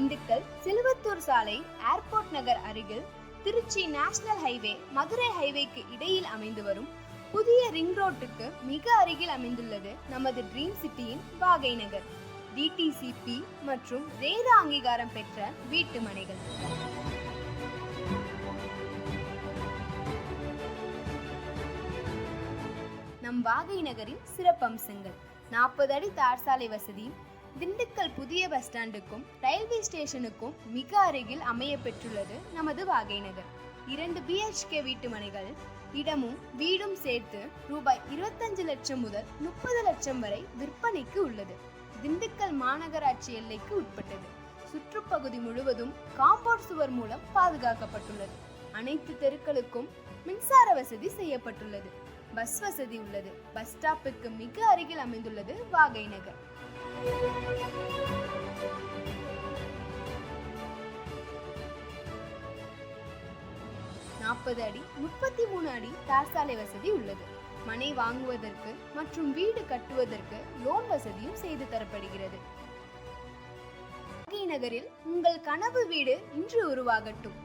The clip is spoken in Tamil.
திண்டுக்கல் சிலுவத்தூர் சாலை ஏர்போர்ட் நகர் அருகில் திருச்சி நேஷனல் ஹைவே மதுரை ஹைவேக்கு இடையில் அமைந்து வரும் புதிய ரிங் ரோட்டுக்கு மிக அருகில் அமைந்துள்ளது நமது ட்ரீம் சிட்டியின் வாகை நகர். டிடிசிபி மற்றும் ரேரா அங்கீகாரம் பெற்ற வீட்டு மனைகள். நம் வாகை நகரின் சிறப்பம்சங்கள்: 40 அடி தார் சாலை வசதி, திண்டுக்கல் புதிய பஸ் ஸ்டாண்டுக்கும் ரயில்வே ஸ்டேஷனுக்கும் மிக அருகில் அமைய பெற்றுள்ளது நமது வாகை நகர். 2 BHK வீட்டு மனைகள், இடமும் வீடும் சேர்த்து ரூபாய் 25 லட்சம் முதல் 30 லட்சம் வரை விற்பனைக்கு உள்ளது. திண்டுக்கல் மாநகராட்சி எல்லைக்கு உட்பட்டது. சுற்றுப்பகுதி முழுவதும் காம்பவுண்ட் சுவர் மூலம் பாதுகாக்கப்பட்டுள்ளது. அனைத்து தெருக்களுக்கும் மின்சார வசதி செய்யப்பட்டுள்ளது. பஸ் வசதி உள்ளது. பஸ் ஸ்டாப்புக்கு மிக அருகில் அமைந்துள்ளது வாகை நகர். நாற்பது அடி 33 அடி தார் சாலை வசதி உள்ளது. மனை வாங்குவதற்கு மற்றும் வீடு கட்டுவதற்கு லோன் வசதியும் செய்து தரப்படுகிறது. வாகை நகரில் உங்கள் கனவு வீடு இன்று உருவாகட்டும்.